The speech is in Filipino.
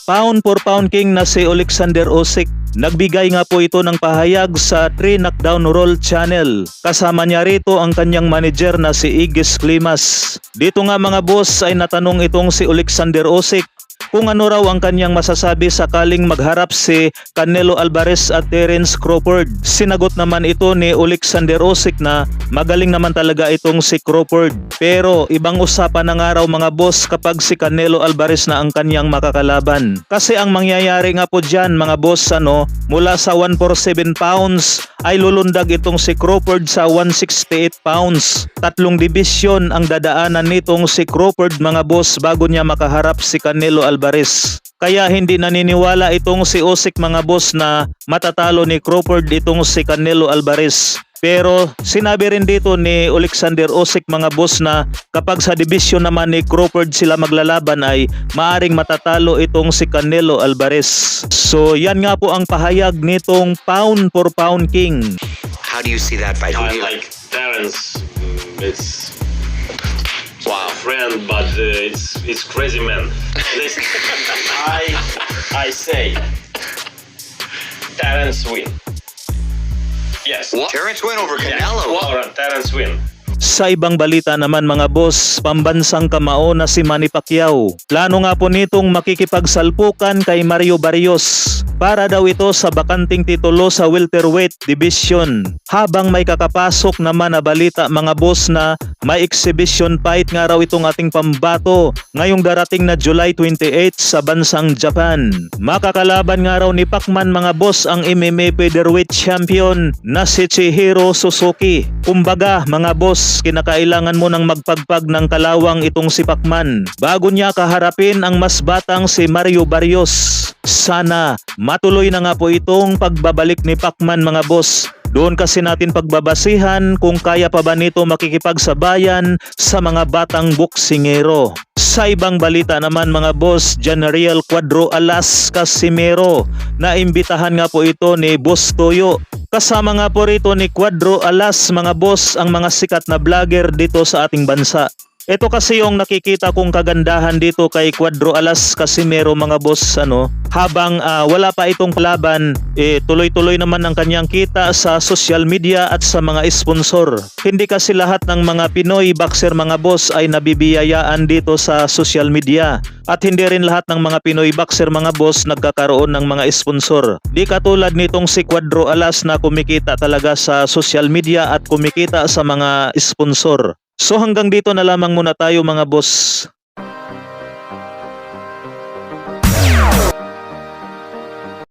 pound for pound king na si Alexander Usyk. Nagbigay nga po ito ng pahayag sa 3 Knockdown Roll Channel. Kasama niya rito ang kanyang manager na si Igis Klimas. Dito nga mga boss ay natanong itong si Alexander Usyk kung ano raw ang kanyang masasabi sakaling magharap si Canelo Alvarez at Terence Crawford. Sinagot naman ito ni Alexander Usyk na magaling naman talaga itong si Crawford. Pero ibang usapan na nga raw mga boss kapag si Canelo Alvarez na ang kanyang makakalaban. Kasi ang mangyayari nga po dyan mga boss mula sa 147 pounds ay lulundag itong si Crawford sa 168 pounds. 3 division ang dadaanan nitong si Crawford mga boss bago niya makaharap si Canelo Alvarez. Kaya hindi naniniwala itong si Usyk mga boss na matatalo ni Crawford itong si Canelo Alvarez. Pero sinabi rin dito ni Alexander Usyk mga boss na kapag sa division naman ni Crawford sila maglalaban ay maaring matatalo itong si Canelo Alvarez. So yan nga po ang pahayag nitong pound for pound king. How do you see that fight? I like Terence. It's wow, friend, but it's crazy man. Listen, I say Terence win. Yes. What? Terence win over Canelo. Yeah. Terence win. Sa ibang balita naman mga boss, pambansang kamao na si Manny Pacquiao. Plano nga po nitong makikipagsalpukan kay Mario Barrios para daw ito sa bakanting titulo sa welterweight division. Habang may kakapasok naman na balita mga boss na may exhibition fight nga raw itong ating pambato ngayong darating na July 28 sa bansang Japan. Makakalaban nga raw ni Pacman mga boss ang MMA featherweight champion na si Chihiro Suzuki. Kumbaga mga boss, kinakailangan mo nang magpagpag ng kalawang itong si Pacman bago niya kaharapin ang mas batang si Mario Barrios. Sana matuloy na nga po itong pagbabalik ni Pacman mga boss. Doon kasi natin pagbabasihan kung kaya pa ba nito makikipagsabayan sa mga batang boksingero. Sa ibang balita naman mga boss, Janariel Cuadro Alas Casimero na imbitahan nga po ito ni Boss Toyo. Kasama nga po rito ni Cuadro Alas mga boss ang mga sikat na vlogger dito sa ating bansa. Ito kasi yung nakikita kong kagandahan dito kay Cuadro Alas Casimero mga boss habang wala pa itong laban tuloy-tuloy naman ang kanyang kita sa social media at sa mga sponsor. Hindi kasi lahat ng mga Pinoy boxer mga boss ay nabibiyayaan dito sa social media at hindi rin lahat ng mga Pinoy boxer mga boss nagkakaroon ng mga sponsor. Di katulad nitong si Cuadro Alas na kumikita talaga sa social media at kumikita sa mga sponsor. So hanggang dito na lamang muna tayo mga boss.